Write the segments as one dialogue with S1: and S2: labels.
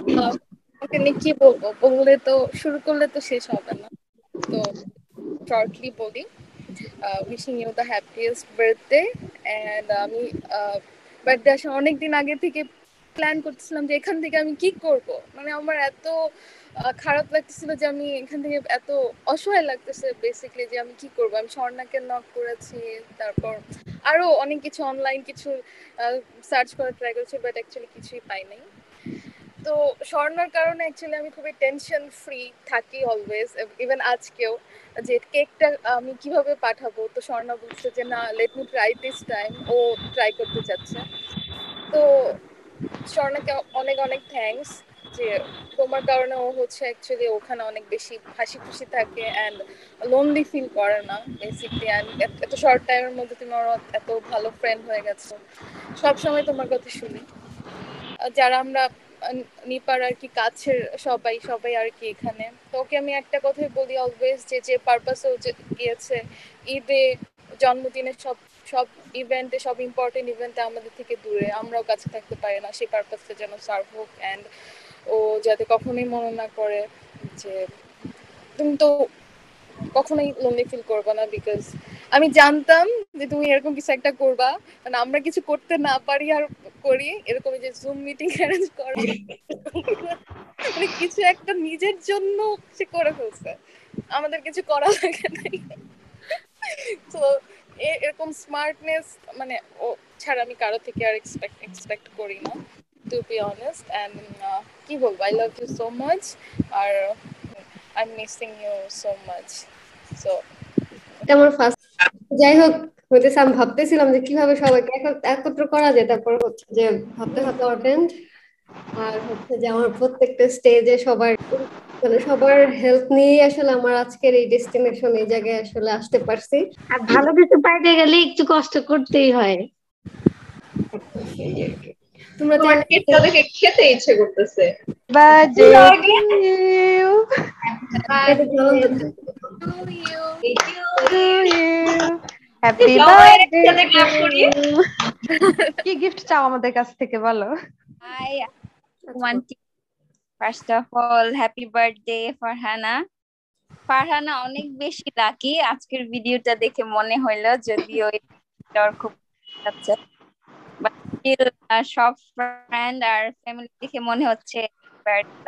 S1: আহ, ওকে নিয়ে কি বলবো, বললে তো শুরু করলে তো শেষ হবে না। তো শর্টলি বলি, wishing you the happiest birthday. And আমি বার্থডে আসার অনেক দিন আগে থেকে প্ল্যান করতেছিলাম যে এখান থেকে আমি কি করব। মানে আমার এত খারাপ লাগতেছিল যে আমি এখান থেকে এত অসহায় লাগতেছে বেসিক্যালি যে আমি কি করব। আমি স্বর্ণাকে নক করেছি, তারপর আরো অনেক কিছু অনলাইন কিছু সার্চ করে ট্রাই করেছি, বাট অ্যাকচুয়ালি কিছুই পাই নাই। তো স্বর্ণার কারণে অ্যাকচুয়ালি আমি খুবই টেনশন ফ্রি থাকি অলওয়েজ, ইভেন আজকেও, যে কেকটা আমি কিভাবে পাঠাবো। তো স্বর্ণা বলছে যে না, let me try this time, ও ট্রাই করতে চাচ্ছে। তো স্বর্ণাকে অনেক অনেক থ্যাঙ্কস যে তোমার কারণে ও হচ্ছে অ্যাকচুয়ালি ওখানে অনেক বেশি হাসি খুশি থাকে অ্যান্ড লোনলি ফিল করে না বেসিকলি। অ্যান্ড এত শর্ট টাইমের মধ্যে তুমি ওর এত ভালো ফ্রেন্ড হয়ে গেছো। সবসময় তোমার কথা শুনি। যারা আমরা নিপার আর কি কাছের সবাই সবাই আর কি এখানে। তো ওকে আমি একটা কথাই বলি অলওয়েজ, যে যে পারপাসে ও গিয়েছে, ঈদে, জন্মদিনে, সব সব ইভেন্টে, সব ইম্পর্টেন্ট ইভেন্টে আমাদের থেকে দূরে, আমরাও কাছে থাকতে পারি না, সেই পারপাসটা যেন সার্ভ হোক। অ্যান্ড ও যাতে কখনোই মনে না করে যে তুমি তো কখনোই লোনলি ফিল করবে না, বিকজ আমি জানতাম যে তুমি এরকম কিছু একটা করবা। মানে আমরা কিছু করতে না পারি আর করি এরকম, যে জুম মিটিং অ্যারেঞ্জ করা, মানে কিছু একটা নিজের জন্য সে করে ফেলছে, আমাদের কিছু করা লাগে নাই। তো এরকম স্মার্টনেস মানে ও ছাড়া আমি কারো থেকে আর এক্সপেক্ট করি না, টু বি অনেস্ট। অ্যান্ড কি বলবো, I love you so much. আর I am missing you so much. So
S2: এটা আমার ফার্স্ট। যাই হোক, হইতেছে আমি ভাবতেছিলাম যে কিভাবে সবাইকে একত্র করা যায়, তারপর হচ্ছে যে ভাবতে ভাবতে অটেন্ড, আর হচ্ছে যে আমার প্রত্যেকটা স্টেজে সবার মানে সবার হেল্প নিয়ে আসলে আমার আজকের এই ডেস্টিনেশন, এই জায়গায় আসলে আসতে পারছি।
S3: আর ভালো কিছু পাইতে গেলে একটু কষ্ট করতেই হয়।
S2: এই আর কি। তোমরা
S4: তোমার
S2: চাইলে
S4: কেকটা দেখে খেতে ইচ্ছে করতেছে।
S5: Birthday
S4: দাও
S5: to
S4: again.
S5: you,
S1: to you.
S5: to you. Happy
S4: সবাই
S5: birthday
S4: একসাথে
S5: to
S4: ক্লাপ করি।
S5: you. কি গিফট চাও আমাদের কাছ থেকে বলো?
S6: Hi, Wanti. First of all, happy birthday, Farhana. Farhana অনেক বেশি লাকি, আজকের ভিডিওটা দেখে মনে হইলো, যদিও ওর খুব আচ্ছা, বাট স্টিল সব ফ্রেন্ড আর ফ্যামিলি দেখে মনে হচ্ছে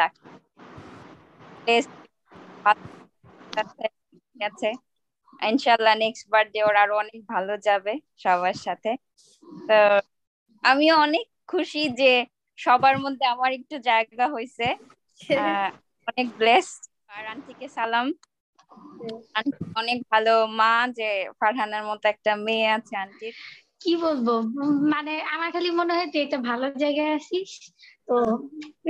S6: লাকি। আছে ইনশাল্লাহ নেক্সট বার্থডে ওর আরো অনেক ভালো যাবে সবার সাথে। তো আমিও অনেক খুশি যে সবার মধ্যে আমার একটু জায়গা হয়েছে। আহ অনেক ব্লেসড। আর আন্টিকে সালাম। আন্টি অনেক ভালো মা, যে ফারহানার মতো একটা মেয়ে আছে আন্টির।
S3: কি বলবো, মানে আমার খালি মনে হয় যে এটা ভালো জায়গায় আছিস তো,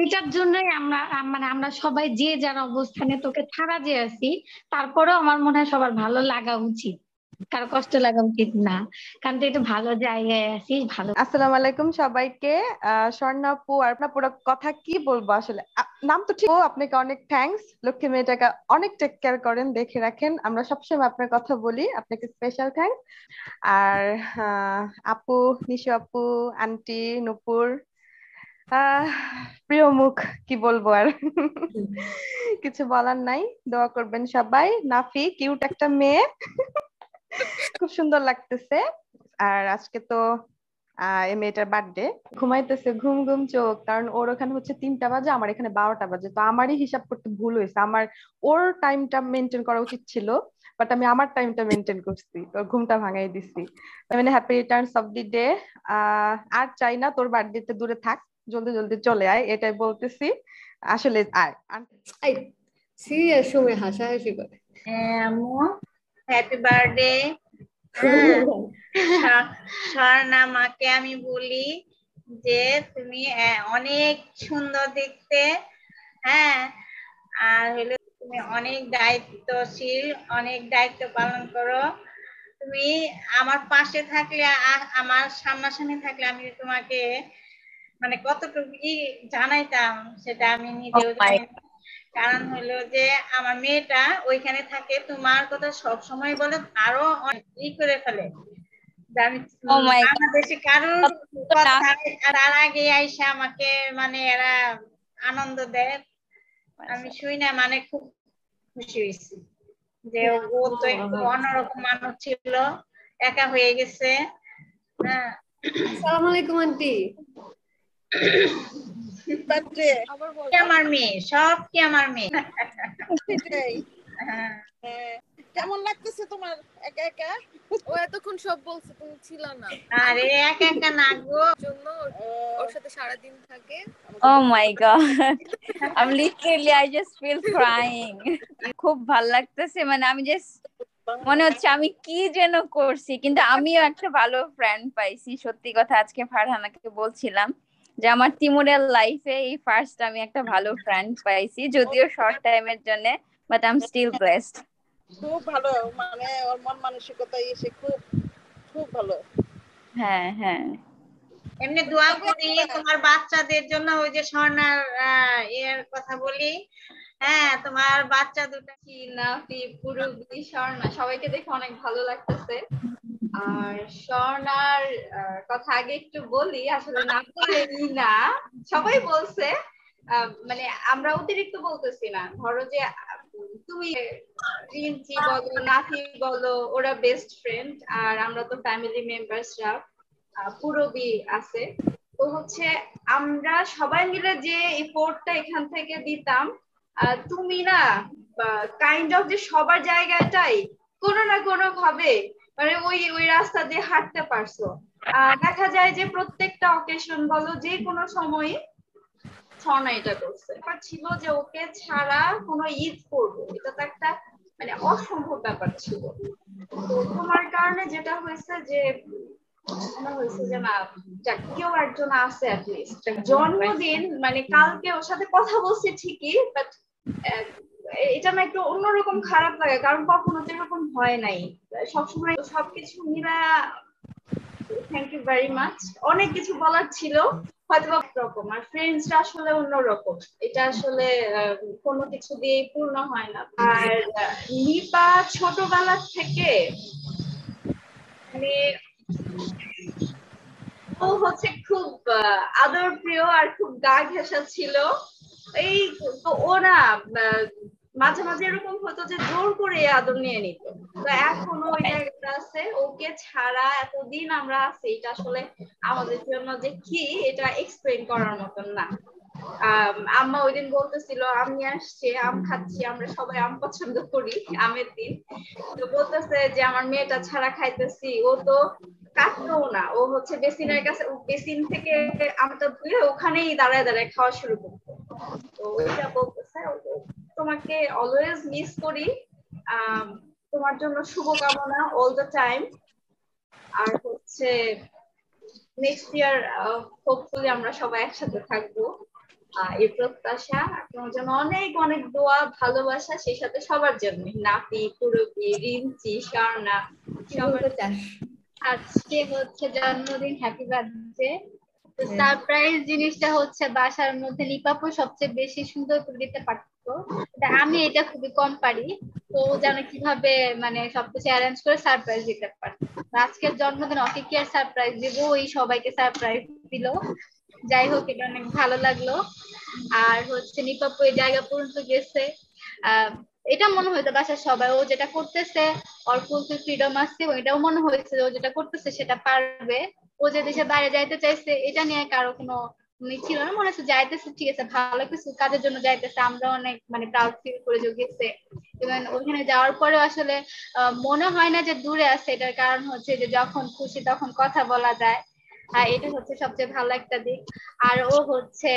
S3: এটার জন্যই আমরা মানে আমরা সবাই যে যার অবস্থানে তোকে ছাড়া যে আছি, তারপরেও আমার মনে হয় সবার ভালো লাগা উচিত, কারো কষ্ট লাগা উচিত না, কারণ তুই একটা ভালো জায়গায় আছিস, ভালো।
S5: আসসালামু আলাইকুম সবাইকে। স্বর্ণা আপু আর আপনার পুরো কথা কি বলবো আসলে, নাম তো ঠিক। আপনাকে অনেক থ্যাঙ্কস, লক্ষ্মী মেয়েটাকে অনেক টেক কেয়ার করেন, দেখে রাখেন, আমরা সবসময় আপনার কথা বলি, আপনাকে স্পেশাল থ্যাঙ্কস। আর আপু, নিশু আপু, আন্টি, নুপুর, আহ প্রিয় মুখ, কি বলবো আর। কিছু বলার নাই, দোয়া করবেন সবাই। নাফি কিউট একটা মেয়ে, খুব সুন্দর লাগতেছে। আর আজকে তো এই মেয়েটার বার্থডে, ঘুমাইতেছে ঘুম ঘুম চোখ, কারণ ওর ওখানে হচ্ছে 3টা বাজে, আমার এখানে 12টা বাজে, তো আমারই হিসাব করতে ভুল হয়েছে। আমার ওর টাইমটা মেনটেন করা উচিত ছিল, বাট আমি আমার টাইমটা মেনটেন করছি, ওর ঘুমটা ভাঙাই দিছি। মানে happy returns of the day. আর চাই না তোর বার্থডেতে দূরে থাক, জলদি জলদি চলে আয়, এটাই বলতেছি। আসলে আয়।
S2: সিরিয়াস সময় হাসাহাসি করে।
S4: আম্মু, হ্যাপি বার্থডে। হ্যাঁ, স্বর্ণা মাকে আমি বলি যে তুমি অনেক সুন্দর দেখতে। হ্যাঁ, আর হলো তুমি অনেক দায়িত্বশীল, অনেক দায়িত্ব পালন করো। তুমি আমার পাশে থাকলে, আমার সামনাসামনি থাকলে আমি তোমাকে মানে কতটুকু কি জানাইতাম সেটা আমি নিজেও জানি না। কারণ হলো যে আমার মেয়েটা ওইখানে থাকে, তোমার কথা সব সময় বলে, আরো অনেক করে ফেলে যে আমি
S6: ও মাই
S4: বাংলাদেশে কারোর
S6: গড,
S4: কথা তার আগে আইসা আমাকে মানে এরা আনন্দ দেয়। আমি শুই না মানে খুব খুশি হয়েছি যে ও তো একটু অন্যরকম মানুষ ছিল, একা হয়ে গেছে। হ্যাঁ,
S2: আসসালামু আলাইকুম আন্টি।
S1: আবার বল।
S4: কি আমার মেয়ে, সব কি আমার মেয়ে।
S7: সেটাই।
S4: হ্যাঁ।
S7: কেমন লাগতেছে তোমার একা একা?
S1: ও এতক্ষণ সব বলছে, তুমি ছিল না
S4: আরে একা একা না গো,
S1: জন্য ওর সাথে সারাদিন থাকে।
S6: Oh my God. I'm literally, I just feel crying. খুব ভাল লাগতেছে, মানে আমি জাস্ট মনে হচ্ছে আমি কি যেন করছি, কিন্তু আমিও একটা ভালো ফ্রেন্ড পাইছি। সত্যি কথা, আজকে ফারহানাকে বলছিলাম যে আমার তিমুরের লাইফে এই ফার্স্ট আমি একটা ভালো ফ্রেন্ড পাইছি, যদিও শর্ট টাইমের জন্য, but I am still blessed.
S7: খুব ভালো, মানে ওর মন মানসিকতা এসে খুব খুব ভালো।
S6: হ্যাঁ হ্যাঁ,
S4: এমনি দোয়া করি তোমার বাচ্চাদের জন্য। ওই যে স্বর্ণার এর কথা বলি, হ্যাঁ তোমার বাচ্চা দুটো
S8: নাফি, পুরবি, স্বর্ণা সবাইকে দেখে অনেক ভালো লাগতেছে। আর স্বর্ণার কথা আগে একটু বলি, আসলে না বলেনি না, সবাই বলছে, মানে আমরা অতিরিক্ত বলতেছি না। ধরো যে তুমি রিঞ্চি বলো, নাফি বলো, ওরা বেস্ট ফ্রেন্ড, আর আমরা তো ফ্যামিলি মেম্বার্সরা, পুরবি আছে। তো হচ্ছে আমরা সবাই মিলে যে এফোর্টটা এখান থেকে দিতাম, তুমি না কাইন্ড অফ যে সবার জায়গাটাই কোনো না কোনো ভাবে মানে ওই ওই রাস্তা দিয়ে হাঁটতে পারছো। দেখা যায় যে প্রত্যেকটা অকেশন বলো, যে কোনো সময় স্বর্ণা এটা করছে। ব্যাপার ছিল যে ওকে ছাড়া কোনো ঈদ করবো, এটা তো একটা মানে অসম্ভব ব্যাপার ছিল। তো তোমার কারণে যেটা হয়েছে যে মনে হয়েছে যে না, যাক কেউ একজন আছে অ্যাটলিস্ট। জন্মদিন মানে কালকে ওর সাথে কথা বলছি ঠিকই, বাট এটা না একটু অন্যরকম খারাপ লাগে, কারণ কখনো তো এরকম হয় নাই। সবসময় সবকিছু মিলা, থ্যাংক ইউ ভেরি মাচ। অনেক কিছু বলার ছিল, হয়তো রকম, আর ফ্রেন্ডসরা আসলে অন্যরকম, এটা আসলে কোনো কিছু দিয়ে পূর্ণ হয় না। আর নিপা ছোটবেলা থেকে মানে ও হচ্ছে খুব আদর প্রিয় আর খুব গা ঘেঁষা ছিল। এই তো ও না মাঝে মাঝে এরকম হতো যে জোর করে আদর নিয়ে নিত। তো এখনো ওই জায়গাটা আছে, ওকে ছাড়া এতদিন আমরা আছি, এটা আসলে আমাদের জন্য যে কি এটা এক্সপ্লেন করার মতন না। আম্মা ওই দিন বলতেছিল আম নিয়ে আসছে, আম খাচ্ছি, আমরা সবাই আম পছন্দ করি আমের দিন। তো বলতেছে যে আমার মেয়েটা ছাড়া খাইতেছি, ও তো কাটতো না, ও হচ্ছে বেসিনের কাছে, বেসিন থেকে আমটা ধুয়ে ওখানেই দাঁড়ায় দাঁড়ায় খাওয়া শুরু করতো। তো ওইটা বলতেছে তোমাকে অলওয়েজ মিস করি, তোমার জন্য শুভকামনা অল দ্য টাইম। আর হচ্ছে নেক্সট ইয়ার হোপফুলি আমরা সবাই একসাথে থাকবো, এই প্রত্যাশা। আপনার জন্য অনেক অনেক দোয়া, ভালোবাসা, সেই সাথে সবার জন্য, নাফি, পুরবি, রিঞ্চি, স্বর্ণা, সবার।
S3: আজকে হচ্ছে জন্মদিন, হ্যাপি বার্থডে। সারপ্রাইজ জিনিসটা হচ্ছে বাসার মধ্যে লিপাপু সবচেয়ে বেশি সুন্দর করে দিতে পারতো, আমি এটা খুবই কম পারি। তো জানো কিভাবে মানে সবকিছু অ্যারেঞ্জ করে সারপ্রাইজ দিতে পারতো। আজকের জন্মদিন ওকে কি আর সারপ্রাইজ দিব, ওই সবাইকে সারপ্রাইজ দিল। যাই হোক, এটা অনেক ভালো লাগলো। আর হচ্ছে নিপাপু এই জায়গা পর্যন্ত গেছে, এটা মনে হয়েছে বাসার সবাই ও যেটা করতেছে ওর ফুল ফ্রিডম আছে, এটাও মনে হয়েছে ও যেটা করতেছে সেটা পারবে। ও যে দেশের বাইরে যাইতে চাইছে এটা নিয়ে কারো কোনো ছিল না, মনে হচ্ছে যাইতেছে ঠিক আছে, ভালো কিছু কাজের জন্য যাইতেছে, আমরা অনেক মানে প্রাউড ফিল করে যে গেছে। এবং ওখানে যাওয়ার পরে আসলে মনে হয় না যে দূরে আছে, এটার কারণ হচ্ছে যে যখন খুশি তখন কথা বলা যায়, এটা হচ্ছে সবচেয়ে ভালো একটা দিক। আর ও হচ্ছে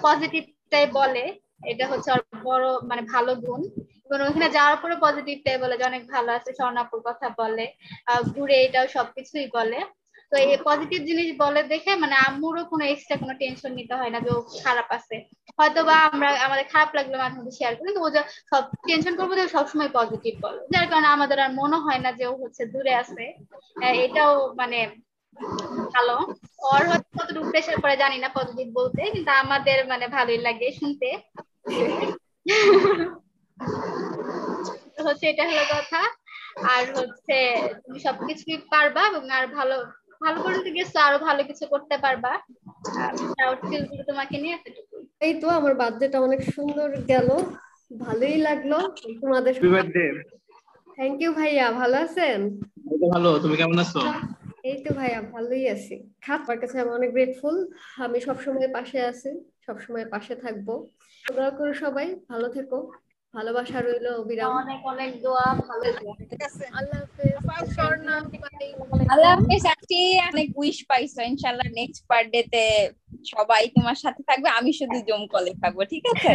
S3: পজিটিভটাই বলে, এটা হচ্ছে ওর বড় মানে ভালো গুণ। এবং ওখানে যাওয়ার পরে পজিটিভটাই বলে যে অনেক ভালো আছে, স্বর্ণাপুর কথা বলে, ঘুরে এটাও সবকিছুই বলে। তো এই পজিটিভ জিনিস বলে দেখে মানে আম্মুরও কোনো এক্সট্রা কোনো টেনশন নিতে হয় না যে ও খারাপ আছে। হয়তো বা আমরা আমাদের খারাপ লাগলে মাঝে মধ্যে শেয়ার করি, কিন্তু ও সব টেনশন করবো যে সবসময় পজিটিভ বলে, যার কারণে আমাদের আর মনে হয় না যে ও হচ্ছে দূরে আছে। এটাও মানে ভালো। ওর হয়তো কতটুকু প্রেশার পড়ে জানি না পজিটিভ বলতে, কিন্তু আমাদের মানে ভালোই লাগে শুনতে। হচ্ছে এটা হলো কথা। আর হচ্ছে তুমি সবকিছুই পারবা এবং আর ভালো ভালো করে গেছো, আরো ভালো কিছু করতে পারবা। প্রাউড ফিল করি তোমাকে নিয়ে, এতটুকুই।
S2: এই তো আমার বার্থডেটা অনেক সুন্দর গেল, ভালোই লাগলো তোমাদের।
S9: Happy birthday.
S2: থ্যাংক ইউ ভাইয়া, ভালো আছেন?
S9: ভালো, তুমি কেমন আছো?
S2: এই তো ভাইয়া ভালোই আছি। আমার কাছে আমি অনেক গ্রেটফুল, আমি সবসময় পাশে আছি, সবসময় পাশে থাকবো। দোয়া করো সবাই, ভালো থেকো, ভালোবাসা রইলো অবিরাম।
S8: অনেক অনেক দোয়া, ভালো
S7: ঠিক আছে,
S1: আল্লাহ হাফেজ। স্বর্ণা, বাই।
S6: আল্লাহ হাফেজ আন্টি, অনেক উইশ পাইছো। ইনশাআল্লাহ নেক্সট বার্থডে তে সবাই তোমার সাথে থাকবে, আমি শুধু জুম কলে থাকবো, ঠিক আছে?